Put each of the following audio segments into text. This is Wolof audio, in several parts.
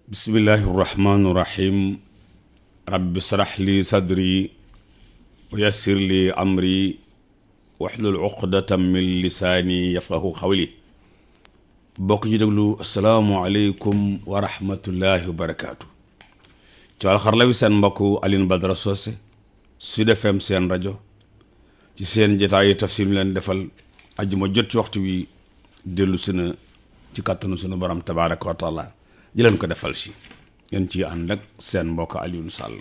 bismillahi irrahmani irrahim rabbi srah li sadri wa yassir li amri wahlul uqdatan min lisaani yafqahu qawli. bokk ñu déglu asalaamualeykum wa rahmatullahi wa barakaatu. ci wàllu xarala wi seen mbokk Alioune Badara Socé Sud FM seen rajo ci seen jotaayu tafsir mi leen defal ajjuma jot ci waxtu wi dellu si na ci kàttanu sunu borom tabaaraka wa taala di leen ko defal si ngeen ci ànd ak seen mbokk Alioune Sall.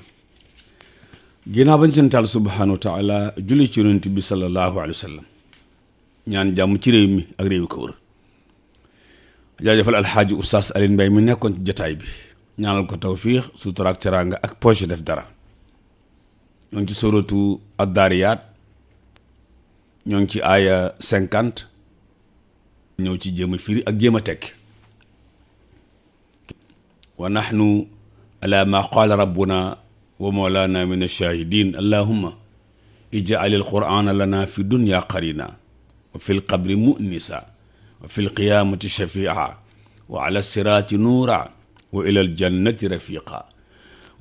ginnaaw bañ seen taal subhaanahu wa taala julli ci yonent bi sallallahu alayhi wa sallam ñaan jàmm ci réew mi ak réew yi ko wër. jaajëfal alxaaji oustaz Alioune Mbaye mi nekkoon ci jotaay bi ñaanal ko tawfiix sutura ak teraanga ak poche def dara. ñoo ngi ci suratu ad-Daariyaat ñoo ngi ci aaya 50 ñëw ci jéem a firi ak jéem a tekki. wa nahnu ala ma qaala rabbuna wa mawlana min ash-shahidin allahumma ij'al al-qur'ana lana fi dunya qarina wa fi al-qabri mu'nisa wa fi al-qiyamati shafi'a wa ala as-sirati nura wa ila al-jannati rafiqa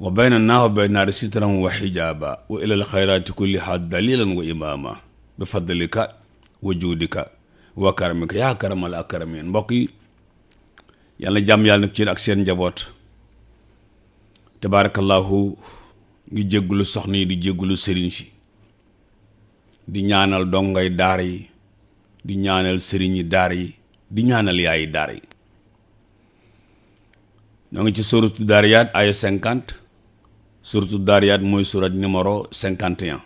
wa baynana wa bayna naari sitran wa hijaba wa ila al-khayrati kulliha dalilan wa imama bi fadlika wa juudika wa karamika yaa karamal akramin. mbokk yi yàlla jàmm yàlla nag ci ak seen njaboot tabaarakallahu ngi jéggulu soxna yi di jéggulu sëriñ si di ñaanal dongay daara yi di ñaanal sëriñ yi daara yi di ñaanal yaayi daara yi. ñoo ngi ci suratu Daariyaat aya 50. suratu Daariyaat mooy surat numéro 51.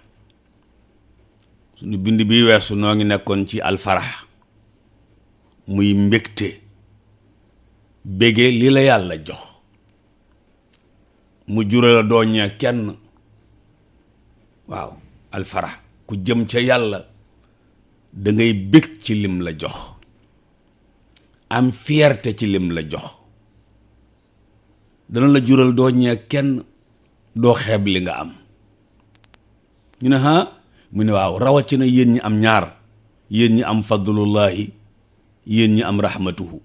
suñu bind bi weesu noo ngi nekkoon ci alfarax muy mbégte bége li la yàlla jox mu jural dooñee kenn. waaw alfarax ku jëm ca yàlla da ngay bég ci lim la jox, am fierté ci lim la jox, dana la jural dooñee kenn, doo xeeb li nga am. ñu ne ha mu ne waaw rawatina yéen ñi am ñaar, yéen ñi am fadlullahi, yéen ñi am rahmatuhu.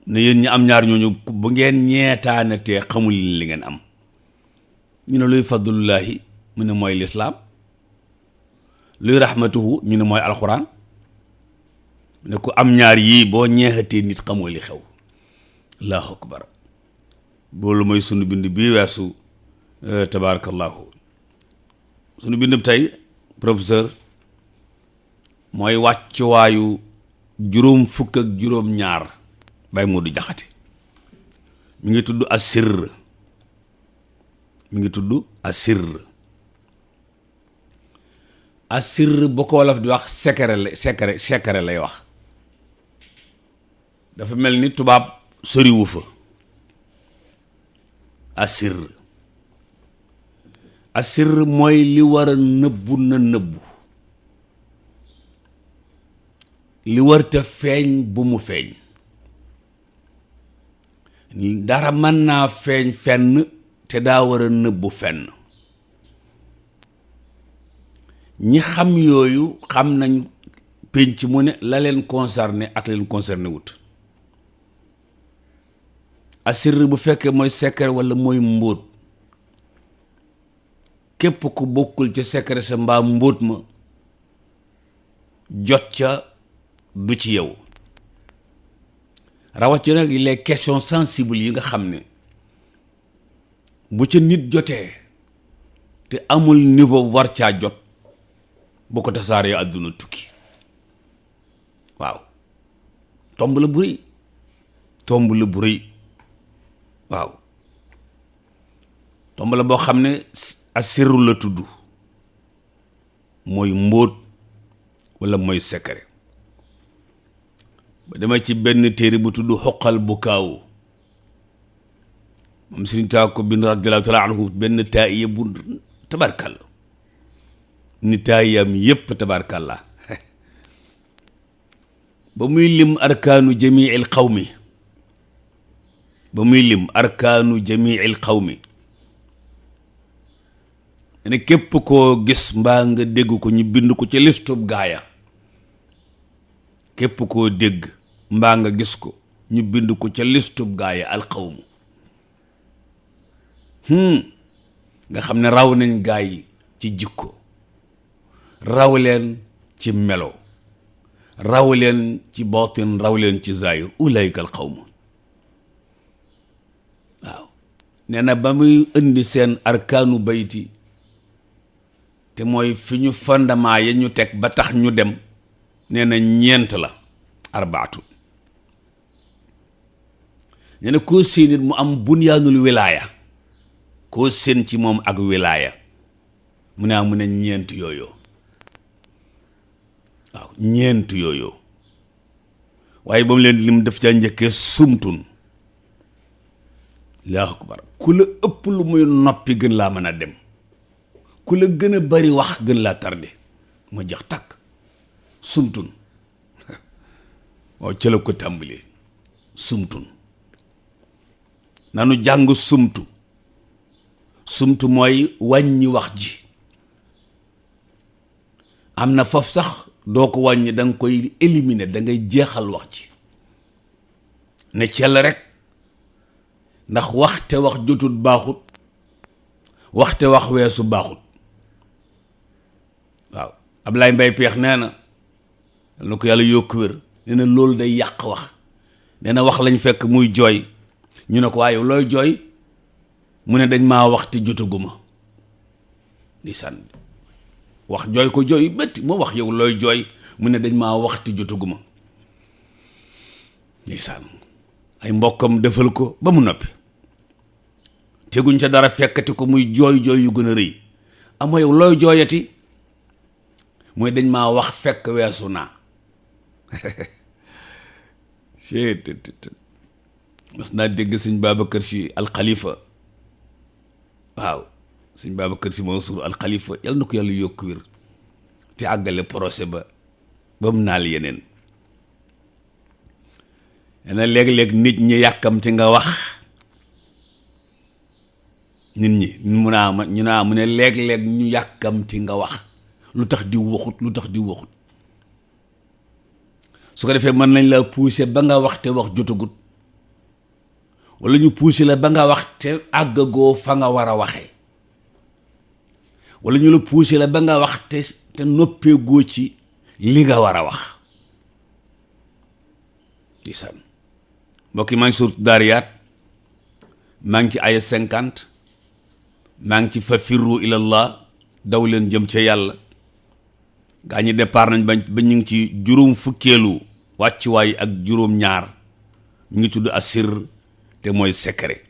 ne yéen ñi am ñaar ñooñu bu ngeen ñeetaanatee xamul li ngeen am. ñu ne luy fadlullahi mu ne mooy lislaam, luy rahmatuhu ñu ne mooy alxuraan. ne ku am ñaar yii boo ñeexatee nit xamoo li xew. allahu akbar. boolu mooy sunu bind bii weesu tabarakallahu. sunu bind bi tey professeur mooy wàccuwaayu juróom fukk ak juróom ñaar bay Moodu Jaxate. mi ngi tudd asirr, mi ngi tudd asirr. asirr bu ko wolof di wax secret lay wax. dafa mel ni tubaab soriwu fa. asirr asirr mooy li war a nëbbu na nëbbu, li warta feeñ bu mu feeñ. dara mën naa feeñ fenn te daa war a nëbbu fenn. ñi xam yooyu xam nañ pénc mu ne la leen concerné ak la leen concerné wut. asirr bu fekkee mooy secret walla mooy mbóot, képp ku bokkul ca secret sa mbaa mbóot ma jot ca du ci yow. rawatina nag les questions sensibles yi nga xam ne bu ca nit jotee te amul niveau war caa jot, bu ko tasaaree àdduna tukki. waaw tomb la bu rëy, tomb la bu rëy. waaw tomb la boo xam ne asirru la tudd, mooy mbóot walla mooy secret. ba dama ci benn téere bu tudd xoqal bu kaawu, moom suñu taa ko bind radiyallahu taala anhu, benn taayiya bu tabarkalla, ni taayiyam yépp tabarkalla. ba muy lim arkaanu jamiil qawmi, ba muy lim arkaanu jamiil qawmi, ne képp koo gis mbaa nga dégg ko ñu bind ko ci listub gaaya, képp koo dégg mbaa nga gis ko ñu bind ko ca listub gaaye alqawmu nga xam ne raw nañ gaa yi ci jikko, raw leen ci melo, raw leen ci baatin, raw leen ci zaahir. ulaayika alqawmu. waaw nee na ba muy indi seen arkaanu bayti te mooy fi ñu fondement ya ñu teg ba tax ñu dem, nee na ñeent la, arbaatu. nee na koo séenit mu am bunyaanul wilaaya, koo seen ci moom ak wilaaya, mu ne ñeent yooyu. waaw ñeent yooyu. waaye ba mu leen lim def ca njëkkee sumtun. allahu akbar. ku la ëpp lu muy noppi gën laa mën a dem, ku la gën a bari wax gën laa tardé, ma jax takk. sumtun. waaw ca la ko tàmbalee. sumtun. nanu jàng sumtu. sumtu mooy wàññi wax ji. am na foofu sax doo ko wàññi, da nga koy éliminer, da ngay jeexal wax ji ne cel rek, ndax waxte wax jotut baaxut, waxte wax weesu baaxut. waaw Ablaye Mbaye Peex nee na na ko yàlla yokk wér, nee na loolu day yàq wax. nee na wax lañ fekk muy jooy, ñu ne ko waaye looy jooy, mu ne dañ maa waxti jotaguma. di sànn wax jooy ko jooy bëtti, moo wax yow looy jooy, mu ne dañ maa waxti jotaguma. di sànn ay mbokkam defal ko ba mu noppi, teguñ ca dara fekkati ko muy jooy jooy yu gën a rëy. ama yow looy jooyati, mooy dañ maa wax fekk weesu naa. mas naa dégg sëñ Babacar Si alxalifa. waaw sëñ Babacar Si Mansour alxalifa, yàlla na ko yàlla yokk wér te àggale procès ba mu naal yeneen. na léeg-léeg nit ñi yàkkamti nga wax. nit ñi mu ne léeg-léeg ñu yàkkamti nga wax, lu tax di waxut, lu tax di waxut. su ko defee mën nañ la pousser ba nga wax te wax jotagut, walla ñu pousser la ba nga wax te àggagoo fa nga war a waxee, walla ñu la pousser la ba nga wax te noppeegoo ci li nga war a wax. di san mbokk yi, maa ngi suuratu Daariyaat, maa ngi ci aya 50, maa ngi ci fa firru ilallah, daw leen jëm ca yàlla. gaa ñi départ nañ ba ñu ngi ci juróom fukkeelu wàccuwaay ak juróom ñaar, mu ngi tudd asir, te mooy secret.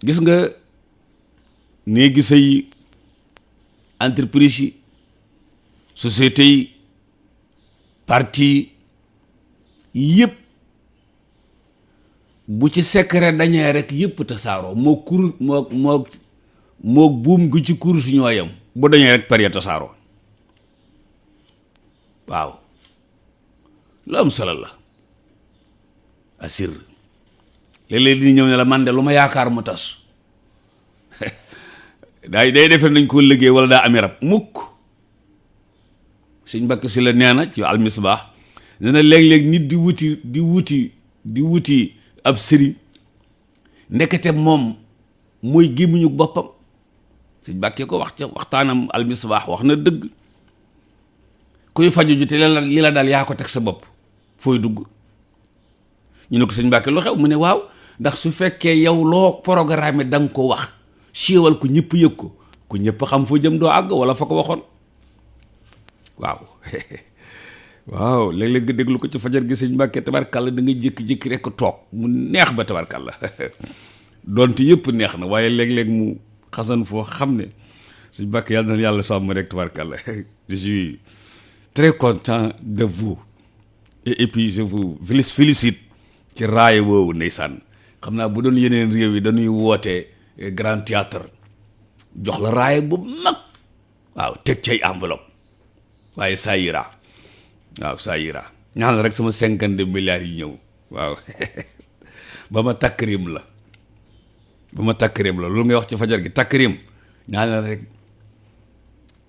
gis nga nee gisay entreprise yi, société yi, parti yëpp, bu ci secret dañee rek yëpp tasaaroo. moo buum gu ci kurus ñoo yam, bu dañee rek par ya tasaaroo. waaw lu am solo la asir. léeg-léeg di ñëw ne la man de lu ma yaakaar mu tas. day defe nañ koo liggéey wala daa ami rab mukk. sëñ Mbàkke si la nee na ci almisbaax, nee na léeg-léeg nit di wuti ab sëriñ, ndekete moom mooy gémmiñu boppam. sëñ Mbàkke ko wax ca waxtaanam almisbaax, wax na dëgg. kuy faju ju te li la dal yaa ko teg sa bopp, fooy dugg. ñu ne ko sëñ Mbàkke lu xew, mu ne waaw, ndax su fekkee yow loo programme da nga ko wax, siiwal ko ñëpp yëg ko, ku ñëpp xam foo jëm doo àgg, wala fa ko waxoon. waaw waaw léeg-léeg nga déglu ko ci fajar gi sëñ Mbàkke tabarkàlla, da nga jékki-jékki rek toog mu neex ba tabarkàlla. doonte yëpp neex na, waaye léeg-léeg mu xasan foo xam ne sëñ Mbàkke yàlla na yàlla sàmm rek tabarkàlla. je suis très content de vous et puis je vous félicite ci raaya woowu ndeysaan. xam naa bu doon yeneen réew yi dañuy woote grand théâtre jox la raaya bu mag, waaw teg cay enveloppe, waaye saa yira. waaw saa yira ñaan rek sama 52 milliards yi ñëw. waaw ba ma takrim la loolu ngay wax ci fajar gi, takrim ñaan rek.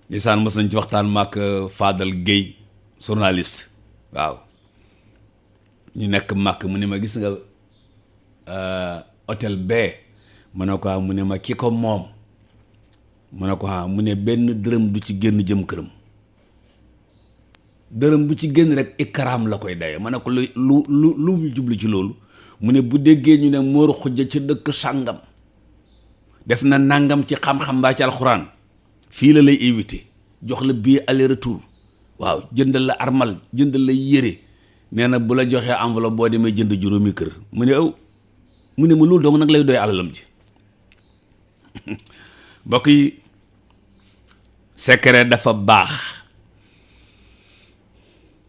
ndeysaan mos nañ ci waxtaan maak Fadal Gueye journaliste. waaw ñu nekk màkk mu ne ma gis nga hôtel bee mu ne ko mu ne ma ki ko moom mu ne ko mu ne benn dërëm du ci génn jëm këram, dërëm bu ci génn rek ikram la koy daye. ma ne ko lu mu jublu ci loolu mu ne bu déggee ñu ne Mor Xujja ca dëkk sàngam def na nangam ci xam-xam mbaa ci alxuraan, fii la lay invité jox la billet aller retour, waaw jëndal la armal, jëndal la yére, nee na bu la joxee enveloppe boo demee jënd juróomi kër. mu ne mu ne ma loolu dong nag lay doy alalam ji. mbokk yi, secret dafa baax.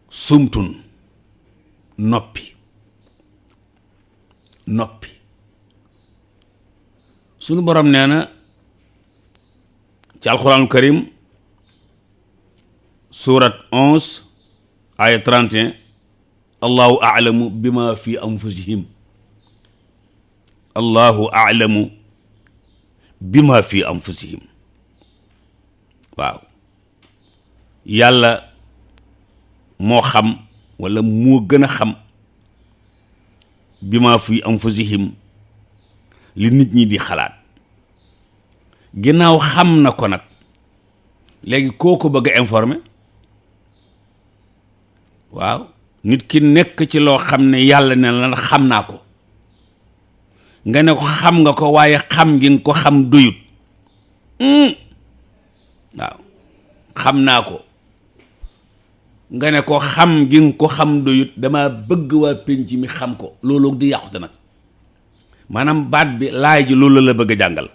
sumtun noppi sunu borom nee na ci alxuraanul karim surat 11 aya 31, allahu a'lamu bima fi anfusihim, allahu a'lamu bima fi anfusihim. waaw yàlla moo xam walla moo gën a xam bima fi anfusihim li nit ñi di xalaat. ginnaaw xam na ko nag, léegi kooku bëgg a informer. waaw nit ki nekk ci loo xam ne yàlla ne la xam naa ko, nga ne ko xam nga ko waaye xam gi nga ko xam doyut. waaw xam naa ko, nga ne ko xam gi nga ko xam doyut, dama bëgg waa penc mi xam ko, loolu di yàqute nag. maanaam baat bi laay ji loolu la bëgg a jàngal.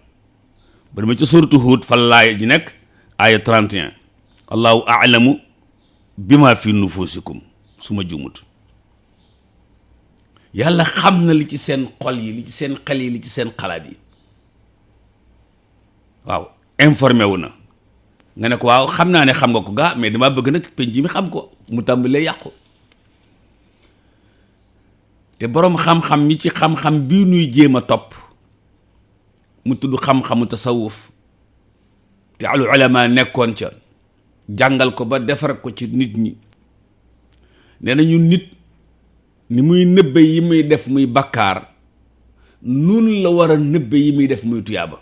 ba dama ci suuratu Huud fa laay ji nekk aaya 31, allahu a'lamu bima fi nufusikum, su ma jumut. yàlla xam na li ci seen xol yi, li ci seen xel yi, li ci seen xalaat yi. waaw informé wu na, nga ne ko waaw xam naa ne xam nga ko gaa, mais damaa bëgg nag penc mi xam ko, mu tàmbalee yàqu. te boroom xam-xam mi ci xam-xam bii nuy jéem a topp mu tudd xam-xamu tasawuf, te al ulama nekkoon ca jàngal ko ba defar ko ci nit ñi. nee na ñu nit ni muy nëbbe yi muy def muy bakkaar, nun la war a nëbbe yi muy def muy tuyaaba.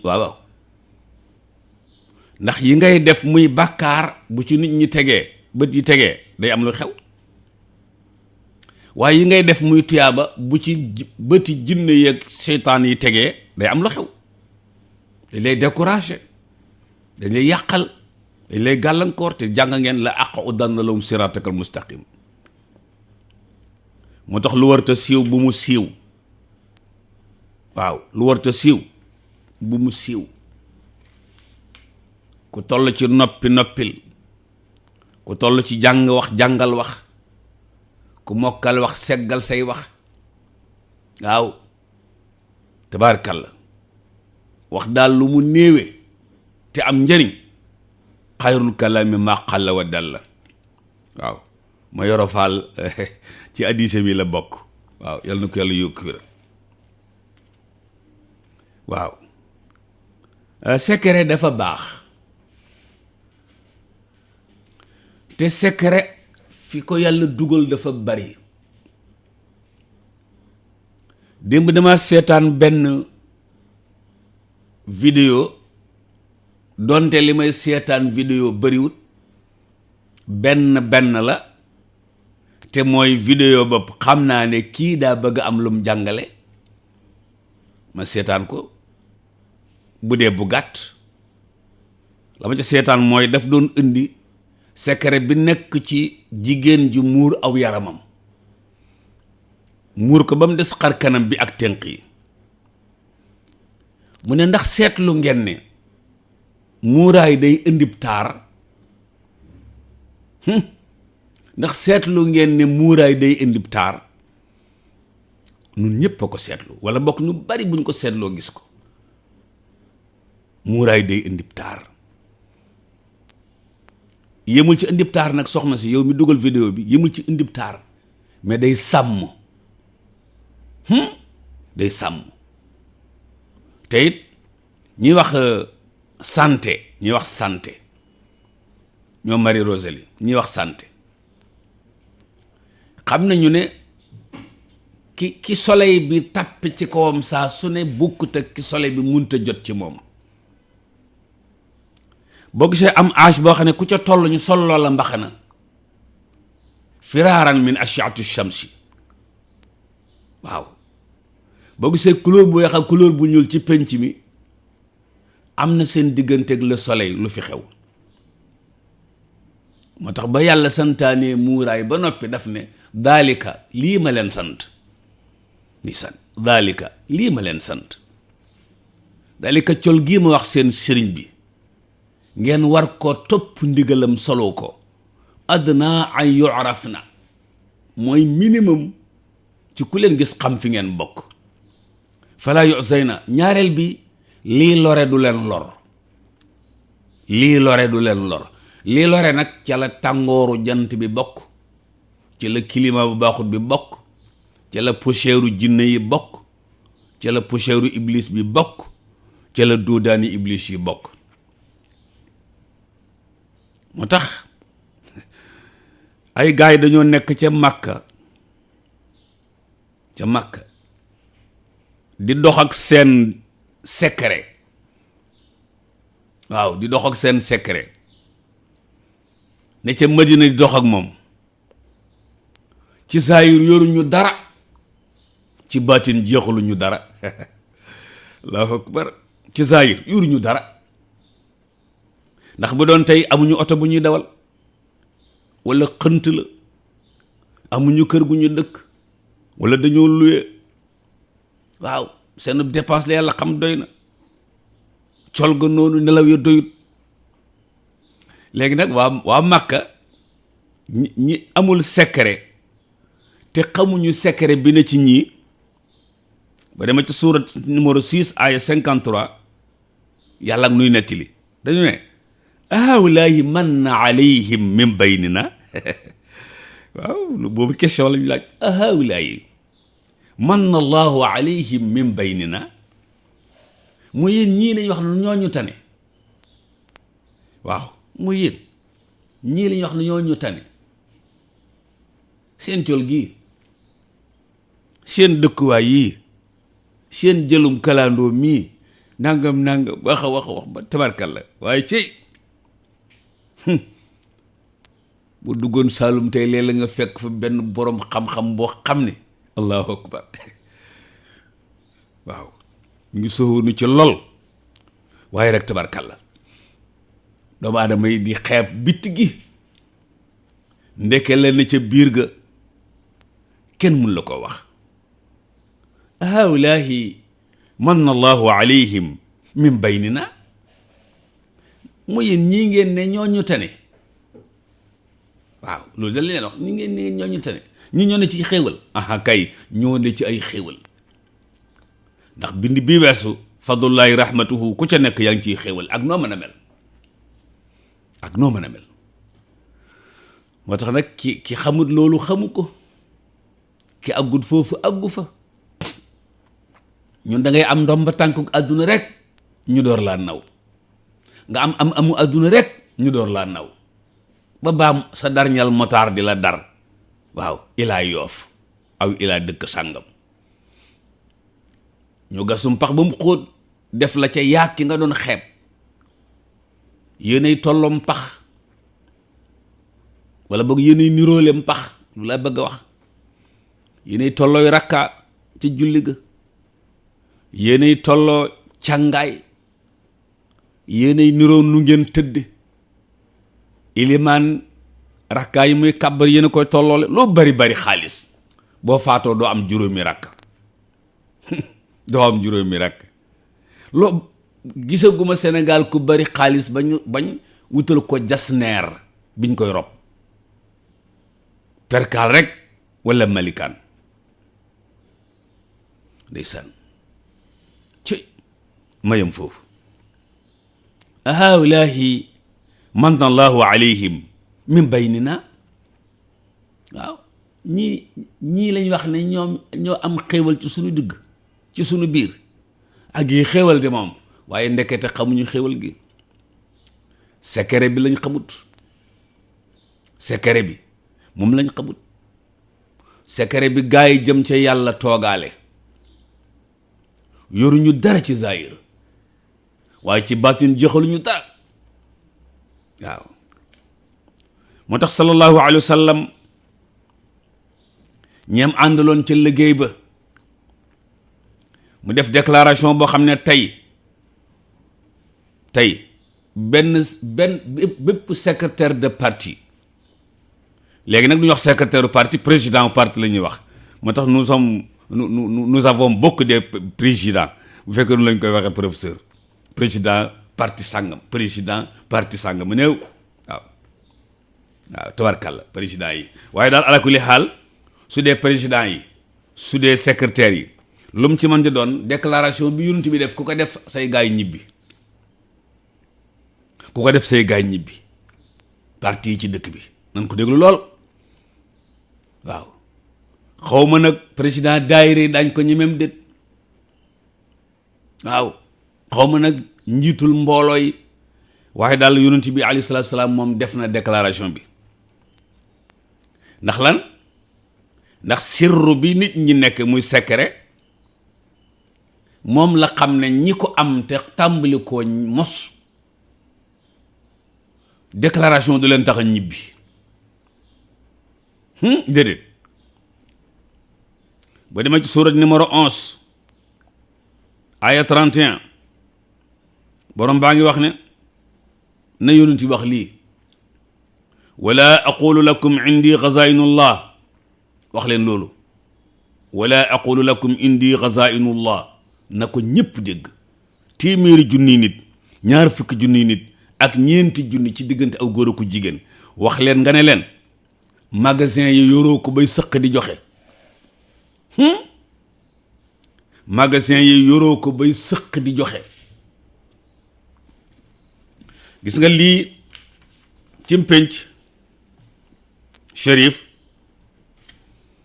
waaw ndax yi ngay def muy bakkaar bu ci nit ñi tegee, bët yi tegee, day am lu xew. waaye yi ngay def muy tuyaaba bu ci bëti jinne yeeg seytaan yi tegee, day am lu xew. dañ lay découragé, dañ lay yàqal, dañ lay gàllankoor. te jàng ngeen la aqudanna lahum siratakal mustaqim. moo tax lu warta siiw bu mu siiw. waaw lu warta siiw bu mu siiw. ku toll ci noppi noppil, ku toll ci jàng wax jàngal wax, ku mokkal wax seggal say wax. waaw tabaarkalla, wax daal lu mu néewe te am njëriñ, xayrul kalaami maa qalla wa dalla. waaw ma Yoro Fall ci hadiis bi la bokk. waaw yal na ko yàlla yokk wér. waaw secret dafa baax, te secret fi ko yàlla dugal dafa bari. démb dama seetaan benn vidéo, donte li may seetaan vidéo bariwut, benn la, te mooy vidéo bopp xam naa ne kii daa bëgg am lum jàngale, ma seetaan ko. bu dee bu gàtt la ma ca seetaan mooy daf doon indi secret bi nekk ci jigéen ju muur aw yaramam, muur ko ba mu des xar kanam bi ak tënk yi. mu ne ndax seetlu ngeen ne muuraay day indib taar? ndax seetlu ngeen ne muuraay day indib taar? nun ñépp a ko seetlu, wala bokk ñu bari buñ ko seetloo gis ko. muuraay day indib taar. yemul ci indib taar nag, soxna si yow mi dugal vidéo bi, yemul ci indib taar, mais day sàmm. day sàmm. te it ñuy wax santé, ñuy wax santé, ñoom Marie Rosalie ñuy wax santé, xam nañu ne ki soleil bi tàpp ci kawam saa su ne bokkut ak ki soleil bi munta jot ci moom. boo gisee am âge boo xam ne ku ca toll ñu sol loola mbaxana firaaran min ashiati shamsi. waaw boo gisee couleur bu weex ak couleur bu ñuul ci penc mi am na seen digganteeg le soleil lu fi xew. moo tax ba yàlla santaanee muuraay ba noppi daf ne daalika lii ma leen sant ni sant daalika lii ma leen sant daalika col gii ma wax seen sëriñ bi ngeen war ko topp ndigalam solo ko adna an yu'raf na mooy minimum ci ku leen gis xam fi ngeen bokk. fala yu'zayna ñaareel bi lii lore du leen lor. lii lore du leen lor. lii lore nag ca la tàngooru jant bi bokk, ca la climat bu baaxut bi bokk, ca la poussière jinne yi bokk, ca la poussière iblis bi bokk, ca la duudaani iblis yi bokk. moo tax ay gaay yi dañoo nekk ca Makka di dox ak seen secret. waaw di dox ak seen secret ne ca Madina di dox ak moom ci saayir yoruñu dara, ci baatin jeexaluñu dara. allahu akbar. ci saayir yoruñu dara ndax bu doon tey amuñu oto bu ñuy dawal walla xënt la, amuñu kër gu ñu dëkk walla dañoo luye. waaw seen dépense la yàlla xam doy na, col ga noonu, nelaw ya doyut. léegi nag waa Makka ñi amul secret te xamuñu secret bi ne ci ñii, ba dema ci surat numéro 6 aya 53 yàlla ak nuy nettali dañu ne haulaahi manna alayhim min baynina. waaw boobu question lañu laaj. haulaahi manna allahu alayhim min baynina, mooy yéen ñii lañ wax ne ñoo ñu tane. waaw mooy yéen ñii lañ wax ne ñoo ñu tane. seen col gii, seen dëkkuwaay yii, seen jëlum kalandoo mii, nangam wax ba tabarkalla. waaye cey bu duggoon Saalum tey léeg-léeg nga fekk fa benn boroom xam-xam boo xam ne allahu akbar. waaw ñu ngi soxoonu ci lool waaye rek tabarkalla doomu aadama yi di xeeb bitti gi, ndeke la ne ca biir ga kenn mun la ko wax. haulaahi manna allahu alayhim min baynina, mu yéen ñii ngeen ne ñoo ñu tane. waaw loolu da leen wax ñi ngeen ne ñoo ñu tane, ñi ñoo ne ci xéewal. aha kay ñoo ne ci ay xéewal, ndax bind bi weesu fadlullahi rahmatuhu ku ca nekk yaa ngi ciy xéewal ak noo mën a mel, ak noo mën a mel. moo tax nag ki xamut loolu xamu ko, ki àggut foofu àggu fa. ñun da ngay am ndomba tànkuk àdduna rek ñu door laa naw, nga amu àdduna rek ñu door laa naw, ba baam sa darñal motaar di la dar. waaw ilaa Yoof aw ilaa dëkk sàngam, ñu gasum pax ba mu xóot def la ca yaag ki nga doon xeeb, yéenay tolloom pax wala boog yéenay niroolem pax, lu la bëgg a wax. yéenay tollooy rakka ca julli ga, yéenay tolloo càngaay, yéenay niroo nu ngeen tëdde. ilimaan rakkaa yi muy kàbbar yéen a koy tolloole. loo bari bari xaalis boo faatoo doo am juróomi rakk. doo am juróomi rakk. loo gisaguma Sénégal ku bari xaalis bañ wutal ko jasneer biñ koy rob, perkaal rek walla malikaan. ndeysaan ci mayam foofu. haulaahi manna allahu alayhim min baynina. waaw ñii lañ wax ne ñoo am xéewal ci suñu digg, ci suñu biir. ak yi xéewal de moom, waaye ndekete xamuñu xéewal gi. secret bi lañ xamut, secret bi moom lañ xamut. secret bi gaa yi jëm ca yàlla toogaale, yoruñu dara ci zahir waaye ci baatin jeexaluñu dara. waaw moo tax sallallahu alayhi wa sallam ñeem àndaloon ca liggéey ba mu def déclaration boo xam ne tey benn bépp secrétaire de parti, léegi nag du ñu wax secrétaire du parti, président parti la ñuy wax. moo tax nous avons beaucoup de présidents, bu fekkee nu lañ koy waxee professeur, président parti sàngam, président parti sàngam mu néew. waaw tabarkàlla président yi, waaye daal ala kulli xaal su dee président yi, su dee secrétaire yi, lu mu ci mën di doon déclaration bi yonent bi def ku ko def say gaay ñibbi, ku ko def say gaay ñibbi. parti yi ci dëkk bi nan ko déglu lool. waaw xaw ma nag président daayira yi daañ ko ñemem déet. waaw xaw ma nag njiitul mbooloo yi, waaye daal yonent bi alayhi salaatu salaam moom def na déclaration bi. ndax lan? ndax sirru bi nit ñi nekk muy secret moom la xam ne ñi ko am te tàmbali koo mos déclaration du leen tax a ñibbi. déedéet. ba demee ci surat numéro 11 aya 31 borom baa ngi wax ne na yonent yi wax lii, wala aqulu lakum indi xazainullah, wax leen loolu, wala aqulu lakum indi xazainullah, na ko ñépp dégg. téeméeri junni nit, ñaar fukki junni nit ak ñeenti junni ci diggante aw góor ak jigéen, wax leen nga ne leen magasin yi yoroo ko bay sëq di joxe. magasin yi yoroo ko bay sëq di joxe. gis nga lii ci pénc Chérif,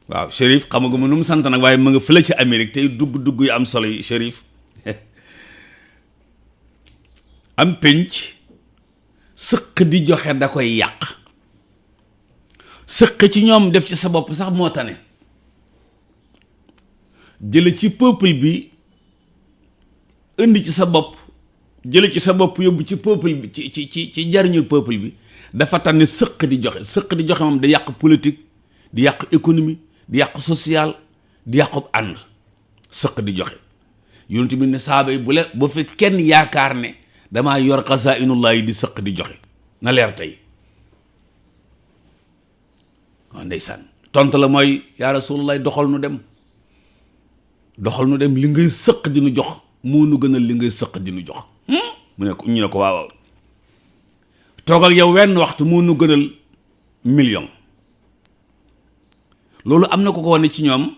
waaw Chérif xamaguma nu mu sant nag, waaye mu nga fële ci Amérique tey dugg yu am solo yi Chérif. am pénc sëq di joxe da koy yàq. sëq ci ñoom def ci sa bopp sax moo tane. jële ci peuple bi indi ci sa bopp, jële ci sa bopp yóbbu ci peuple bi, ci jariñul peuple bi, dafa tànn sëq di joxe. sëq di joxe moom da yàq politique, di yàq économie, di yàq social, di yàqub ànd. sëq di joxe yonent bi ne saaba yi bu fi kenn yaakaar ne damaa yor xazainullah yi di sëq di joxe, na leer tey. waaw ndeysaan tontu la mooy yaa rasulullah doxal nu dem li ngay sëq di nu jox moo nu gënal li ngay sëq di nu jox. mu ne ko ñu ne ko waaw toog ak yow wenn waxtu moo nu gënal million. loolu am na ko ko wane ci ñoom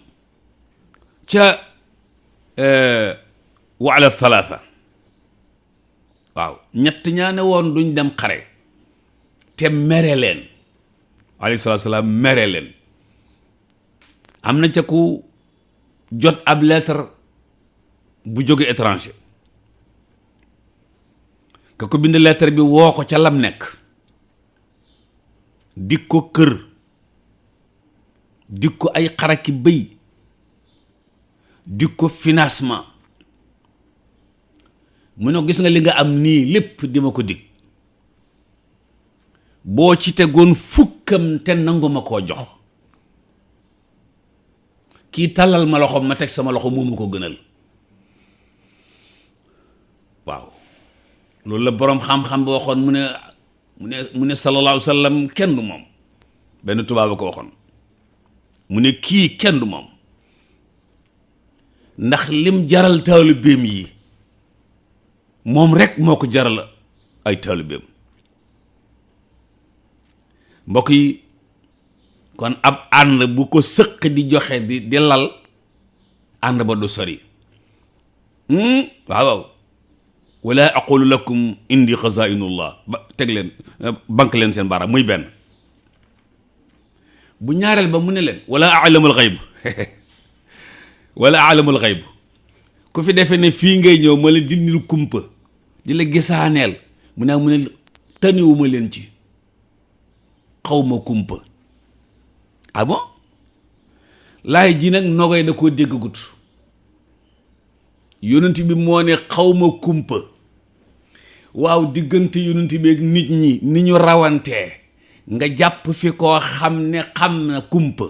ca waala thalatha. waaw ñett ñaane woon duñ dem xare te mere leen, alayhi salaatu salaam mere leen. am na ca ku jot ab lettre bu jóge étranger, ka ko bind lettre bi woo ko ca lam nekk, dik ko kër, dik ko ay xaraki bëy, dik ko financement. mu ne gis nga li nga am nii lépp di ma ko dig, boo ci tegoon fukkam te nangu ma koo jox, kii tàllal ma loxo ma teg sama loxo moo ma ko gënal. waaw loolu la boroom xam-xam ba waxoon. mu ne sallallahu alayhi wa sallam kenn du moom. benn tubaab a ko waxoon. mu ne kii kenn du moom ndax lim jaral taalibeem yi moom rek moo ko jaral ay taalibeem. mbokk yi kon ab ànd bu ko sëq di joxe di lal, ànd ba du sori. waaw wala aqulu lakum indi xazainullah, ba teg leen bank leen seen baaraam muy benn. bu ñaareel ba mu ne leen wala alamul xayb. wala alamul xayb ku fi defee ne fii ngay ñëw ma la dindil kumpa di la gisaaneel, mu ne taniwuma leen ci, xawma kumpa. ah bon laay ji nag Nogoy da koo dégg gut. yonent bi moo ne xawma kumpa. waaw diggante yonent bi ak nit ñi ni ñu rawantee nga jàpp fi koo xam ne xam na kumpa.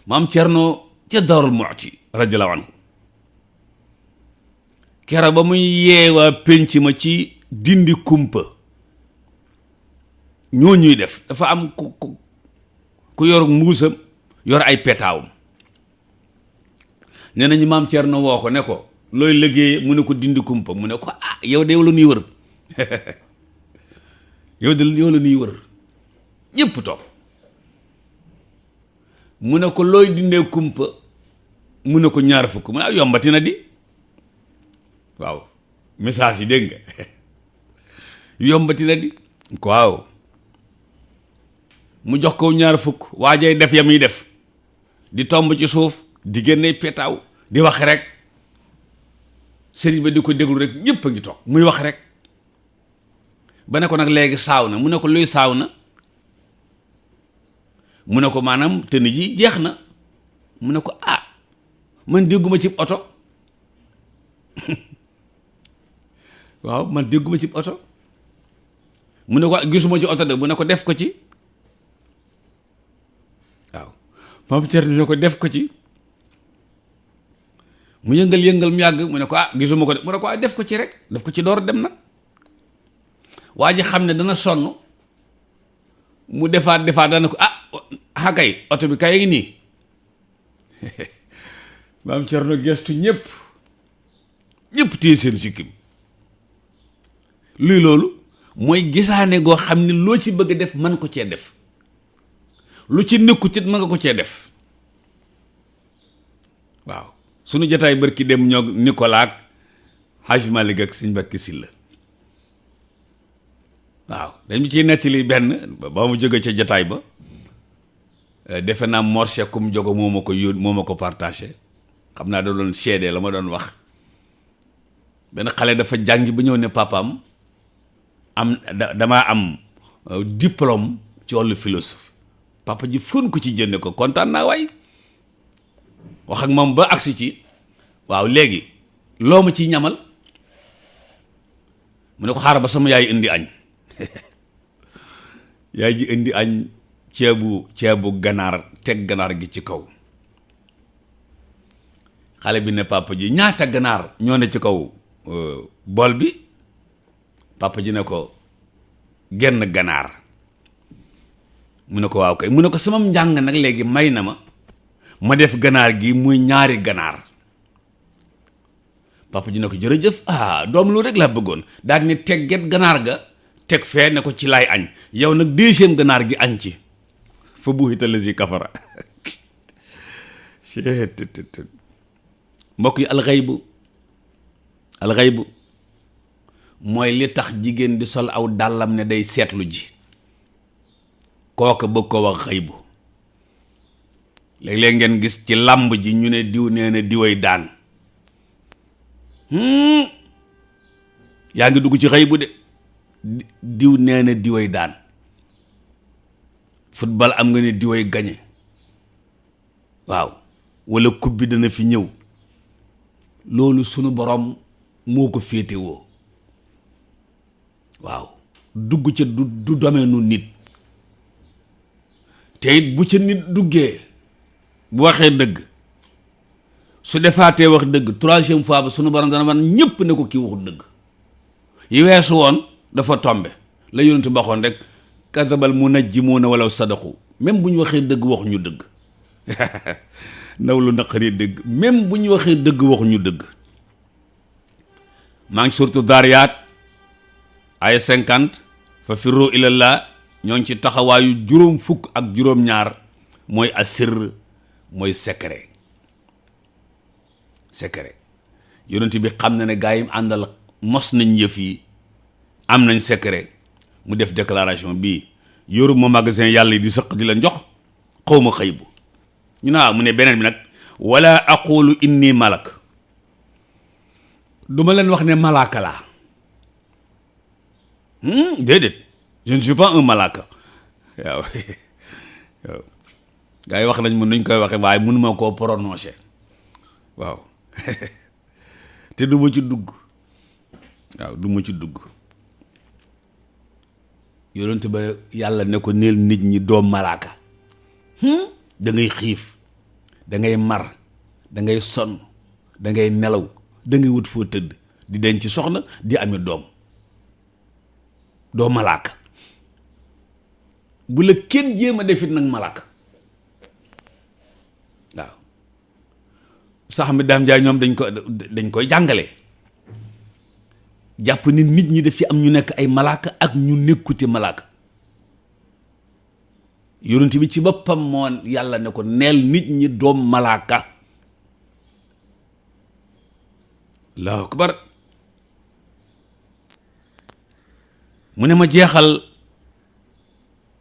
maam Cerno ca Daarul Muxti radiyallaahu anhu kera ba muy yeewaa pénc ma ci dindi kumpa ñoo ñuy def dafa am ku yor mbuusam yor ay petaawam nee nañu maam Cerno woo ko ne ko looy liggéey mu ne ko dindi kumpa mu ne ko yow de yow la nuy wër yow la nuy wër ñépp toog mu ne ko looy dindee kumpa mu ne ko 20 mu ne yombati na di waaw message yi dégg nga yombati na di ko waaw mu jox ko 20 waajay def ya muy def di tomb ci suuf di génne petaaw di wax rek sëriñ ba di ko déglu rek ñëpp a ngi toog muy wax rek ba ne ko nag léegi saaw na mu ne ko luy saaw na mu ne ko maanaam tëni ji jeex na mu ne ko man dégguma ci oto waaw man dégguma ci oto mu ne ko gisuma ci oto de mu ne ko def ko ci waaw moom Cerno ne ko def ko ci mu yëngal mu yàgg mu ne ko gisuma ko de mu ne ko def ko ci rek def ko ci door dem nag waa ji xam ne dana sonn mu defaat dana ko kay oto bi kay ngi nii maam Cerno gestu ñëpp téye seen sikkim luy loolu mooy gisaane goo xam ne loo ci bëgg a def mën ko cee def lu ci nekkut it mën nga ko cee def waaw sunu jotaay barki dem ñoo Nicolas ak Hadj Malick ak Sëñ Mbàkke Sylla waaw dañu ciy nettali benn ba mu jóge ca jotaay ba defe naa morse kum jogo moo ma ko partagé xam naa da doon seede la ma doon wax benn xale dafa jàngi ba ñëw ne papaam damaa am diplôme ci wàllu philosophe papa ji fën ko ci jënde ko kontaan naa waay wax ak moom ba agsi ci waaw léegi loo ma ciy ñamal mu ne ko xaaral ba sama yaay indi añ yaay ji indi añ ceebu ganaar teg ganaar gi ci kaw xale bi ne papa ji ñaata ganaar ñoo ne ci kaw bool bi papa ji ne ko genn ganaar mu ne ko waaw kay mu ne ko sama njàng nag léegi may na ma def ganaar gi muy 2 ganaar papa ji ne ko jërëjëf doom lu rek laa bëggoon daal ni tegget ganaar ga teg fee ne ko ci laay añ yow nag 2e ganaar gi añ ci fa buuxita la si kafara mbokk yi alxaybu mooy li tax jigéen di sol aw dàllam ne day seetlu ji kooka bëgg ko wax xaybu léeg-léeg ngeen gis ci làmb ji ñu ne diw nee na diway daan yaa ngi dugg ci xaybu de diw nee na diway daan football am nga ne diway gañe waaw walla coupe bi dana fi ñëw loolu sunu borom moo ko féetewoo waaw dugg ca du domaine nit te it bu ca nit duggee bu waxee dëgg su defaatee wax dëgg 3e fois ba sunu borom dana man ñëpp ne ko kii waxul dëgg yi weesu woon dafa tombe la yonent baxoon rek kadabal munajjimuuna walaw sadaqu même bu ñu waxee dëgg waxuñu dëgg ndaw lu naqari dëgg même bu ñu waxee dëgg waxuñu dëgg maa ngi surtout Daariyaat ay 50 fa firru ilallah ñoo ngi ci taxawaayu 50 mooy asir mooy secret yonent bi xam na ne gaa yi àndal mos nañ yëf yi am nañ secret mu def déclaration bii yoruma magasin yàlla yi di sëq di leen jox xawma xëybu ñu ne waaw mu ne beneen bi nag wala aqulu inni malak duma leen wax ne malaaka laa déedéet je ne suis pas un malaaka waaw waaw gaa yi wax nañ mun nuñ koy waxe waaye mënuma koo prononcer waaw te du ma ci dugg waaw du ma ci dugg yonent ba yàlla ne ko neel nit ñi doom malaaka da ngay xiif da ngay mar da ngay sonn da ngay nelaw da ngay wut foo tëdd di denc soxna di ami doom doo malaaka bu la kenn jéem a defit nag malaaka waaw sax mi daam jaay ñoom dañ koy jàngale jàpp ni nit ñi daf ci am ñu nekk ay malaaka ak ñu nekkuti malaaka yonent bi ci boppam moo yàlla ne ko neel nit ñi doom malaaka allahu akbar mu ne ma jeexal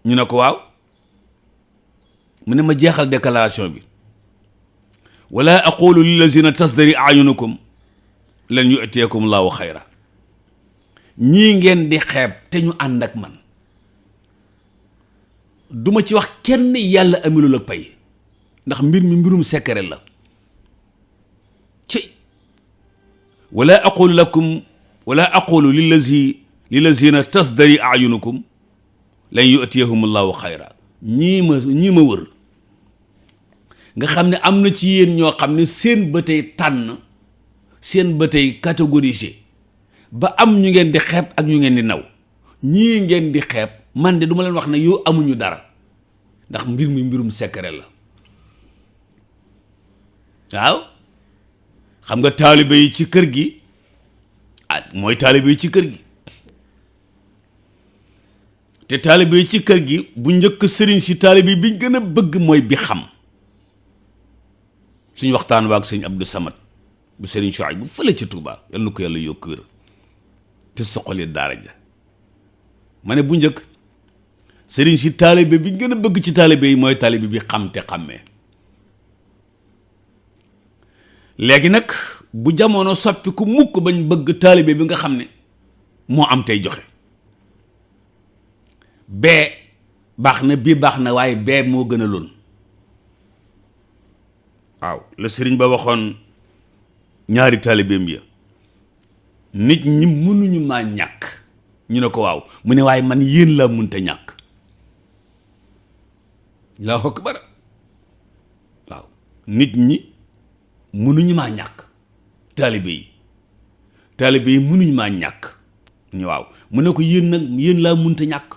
ñu ne ko waaw mu ne ma jeexal déclaration bi wala aqulu lillazina tasdari ayunukum lan yu'tiyakum allahu xayra ñii ngeen di xeeb te ñu ànd ak man duma ci wax kenn yàlla amilul ak pay ndax mbir mi mbirum secret la ci wala aqulu lillazina tasdari ayunukum lan yu'tiyahum allahu xayra ñii ma wër nga xam ne am na ci yéen ñoo xam ne seen bëtay tànn seen bëtay catégorisé ba am ñu ngeen di xeeb ak ñu ngeen di naw ñii ngeen di xeeb man de duma leen wax ne yow amuñu dara ndax mbir mi mbirum secret la waaw xam nga taalibe yi ci kër gi mooy taalibe yi ci kër gi te taalibe yi ci kër gi bu njëkk sëriñ si taalibe yi biñ gën a bëgg mooy bi xam suñu waxtaan waak sëñ Abdou Samad bu sëriñ Chouaib bu fële ca Touba yal na ko yàlla yokk wér te soxali daara ja ma ne bu njëkk sëriñ si taalibe bi gën a bëgg ci taalibe yi mooy taalibe bi xam te xàmmee léegi nag bu jamono soppi ku mukk bañ bëgg taalibe bi nga xam ne moo am tey joxe bee baax na bii baax na waaye bee moo gën a loon waaw la sëriñ ba waxoon ñaari taalibeem ya nit ñi mënuñu maa ñàkk ñu ne ko waaw mu ne waaye man yéen laa munta ñàkk Allahu akbar waaw nit ñi mënuñu maa ñàkk taalibe yi mënuñu maa ñàkk ñu waaw mu ne ko yéen nag yéen laa munta ñàkk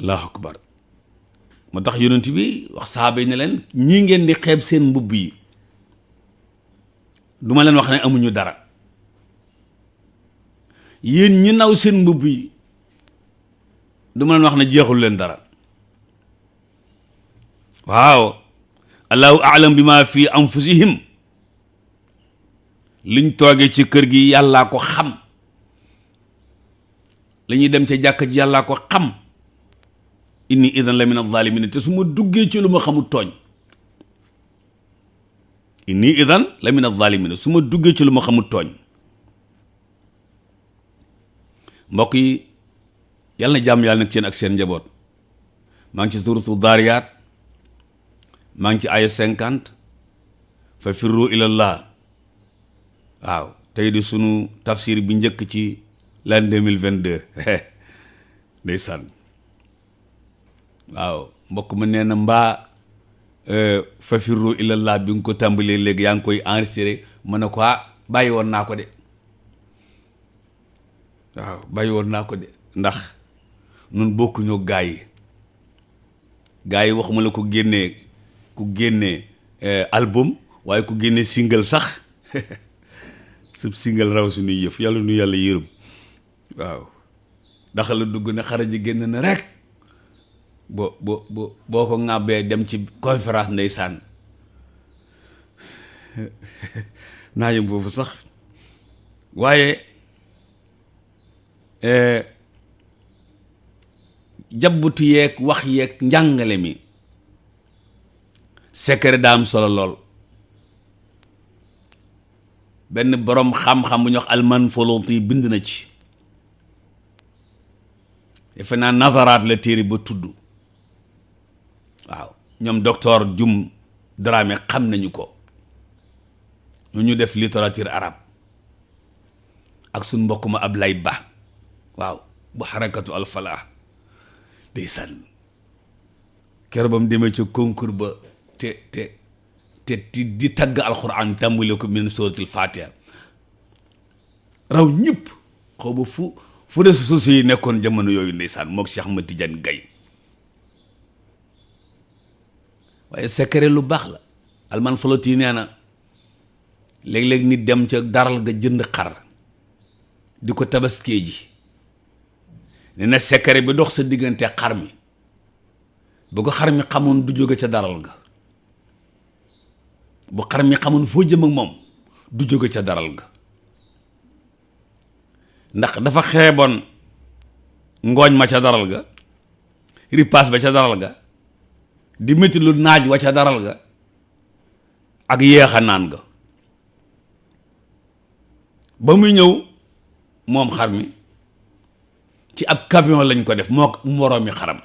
Allahu akbar moo tax yonent bi wax saaba yi ne leen ñii ngeen di xeeb seen mbubb yi duma leen wax ne amuñu dara yéen ñi naw seen mbubb yi duma leen wax ne jeexul leen dara waaw allahu a'lam bima fi anfusihim liñ toogee ci kër gi yàllaa ko xam la ñuy dem ca jàkk ji yàllaa ko xam inni idan la min az-zalimin te su ma duggee ci lu ma xamul tooñ inni idan la min az-zalimin su ma duggee ci lu ma xamul tooñ mbokk yi yàlla na jàmm yàlla nag seen ak seen njaboot maa ngi ci suuratu Daariyaat maa ngi ci aya 50 fa firru ilallah waaw tey di sunu tafsir bi njëkk ci l'an 2022 ndeysaan waaw mbokk ma nee na mbaa fa firru ilallah bi nga ko tàmbalee léegi yaa ngi koy enregistré ma ne ko bàyyi woon naa ko de waaw bàyyi woon naa ko de ndax nun bokkuñu gaa yi waxuma la ko génnee album waaye ku génnee single sax sub single raw suñuy yëf yàlla nu yàlla yërëm waaw ndax la dugg ne xara ji génn na rek boo ko ŋàbbee dem ci conférence ndeysaan naa yëm foofu sax waaye jabbutu yeeg wax yeeg njàngale mi secret daa am solo lool benn boroom xam-xam bu ñu wax Al-Manfuluti bind na ci defe naa nazaraat la téere ba tudd waaw ñoom docteur Jum Dramé xam nañu ko ñu def littérature arabe ak suñ mbokk ma Ablaye Ba waaw bu xarakatu alfalaah day sànn kër ba mu demee ca concours ba te di tagg alxuraan tàmbale ko min suratul fatiha raw ñëpp xaw ba fu réseaux sociaux yi nekkoon jamono yooyu ndeysaan mook Cheikh Ahmed Tidiane Gaye waaye secret lu baax la alman falot yi nee na léeg-léeg nit dem ca daral ga jënd xar di ko tabaskee ji nee na secret bi dox sa diggante xar mi bu ko xar mi xamoon du jóge ca daral ga bu xar mi xamoon foo jëm ak moom du jóge ca daral ga ndax dafa xeeboon ngooñ ma ca daral ga ripaas ba ca daral ga di métti lu naaj wa ca daral ga ak yeexa naan ga ba muy ñëw moom xar mi ci ab camion lañ ko def moo moroomi xaram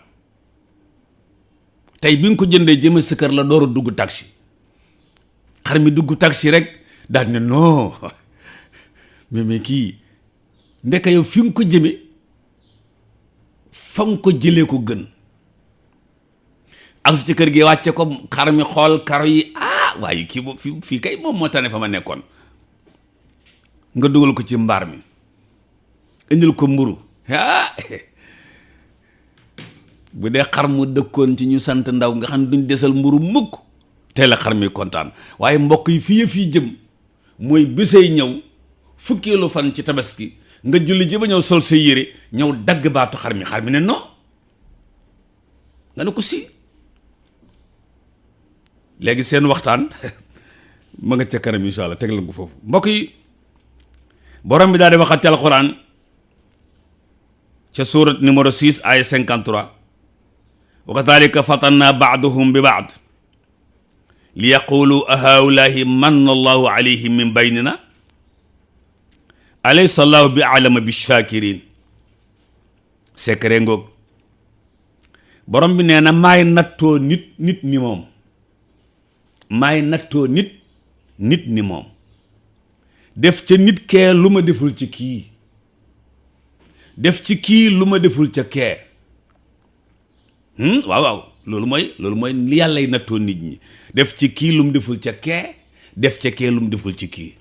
tey bi nga ko jëndee jëme sa kër la door a dugg taxi xar mi dugg taxi rek daal ne non mais kii ndeka yow fi nga ko jëme fa nga ko jëlee ko gën ak su ci kër gi wàcce ko xar mi xool karo yi waaye kii moom fii kay moom moo tane fa ma nekkoon nga dugal ko ci mbaar mi indil ko mburu bu dee xar mu dëkkoon ci ñu sant ndaw nga xam ne duñ desal mburu mukk tey la xar mi kontaan waaye mbokk yi fii fii jëm mooy bésay ñëw fukkeelu fan ci tabaski nga julli ji ba ñëw sol sa yére ñëw dagg baatu xar mi ne non nga ne ko si léegi seen waxtaan ma nga ca kanam insha allah tegal ko foofu mbokk yi borom bi daal di waxat ci alquran ca surat numéro 6 aya 53 wa kadhalika fatanna ba'dahum bi ba'd li yaqulu ahaulahi manna allahu alayhim min baynina alaysa allahu bi alama bi shakirin secret ngoog borom bi nee na maay nattoo nit ni moom maay nattoo nit ni moom def ca nit kee lu ma deful ci kii def ci kii lu ma deful ca kee waaw loolu mooy li yàllay nattoo nit ñi def ci kii lu mu deful ca kee def ca kee lu mu deful ci kii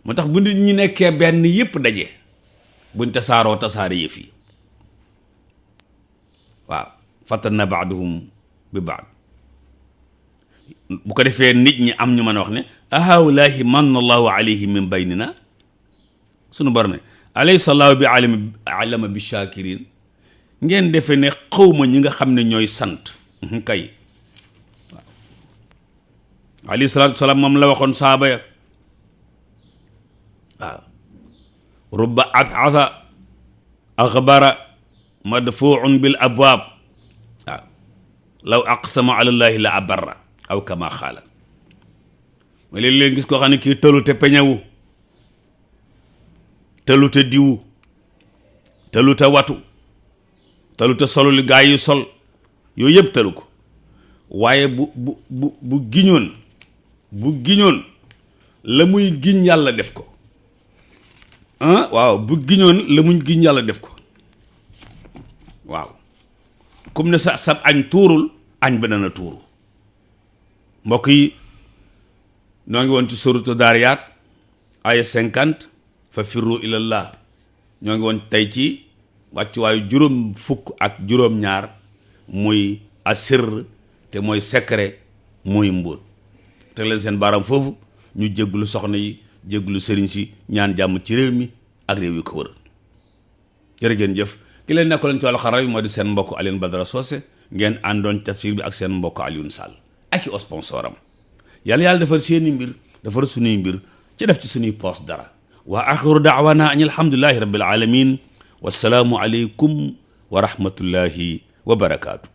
moo tax bu nit ñi nekkee benn yépp daje buñ tasaare yëf yi waaw fatanna ba'duhum bi ba'd bu ko defee nit ñi am ñu mën a wax ne ahaulaahi manna allahu alayhim min baynina sunu borom ne alaysa allahu bi alama bi shakirin ngeen defee ne xawma ñi nga xam ne ñooy sant kay waaw alayhi salaatu wasalaam moom la waxoon saaba ya waaw rubba at'atha akhbara madfu'un bil abwaab waaw law aqsama ala llahi la abarra aw kama xaala ma léeg-léeg gis koo xam ne kii tëlu te peñewu tëlu te diwu tëlu te watu tëlu te solu li gaa yi sol yooyu yëpp tëlu ko waaye bu giñoon la muy giñ yàlla def ko waaw bu giñoon la muy giñ yàlla def ko waaw comme ne sa sab añ tuurul añ ba dana tuuru mbokk yi noo ngi woon ci suratu Daariyaat aya 50 fa firru ilallah ñoo ngi woon tey ci wàccuwaayu juróom fukk ak juróom-ñaar muy asir te mooy secret muy mbóot teg leen seen baaraam foofu ñu jégglu soxna yi jégglu sëriñ si ñaan jàmm ci réew mi ak réew yi ko wër jërë ngeen jëf ki leen nekkaloon ci wàllu xarala bi moo di seen mbokk Alioune Badara Socé ngeen àndoon tafsir bi ak seen mbokk Alioune Sall ak i sponsoram yàlla defar seeni mbir defar suñuy mbir ci def ci suñuy poos dara wa axiru daawana an alhamdulillahi rabbil alamin wassalaamu aleykum wa rahmatullahi wa barakaatu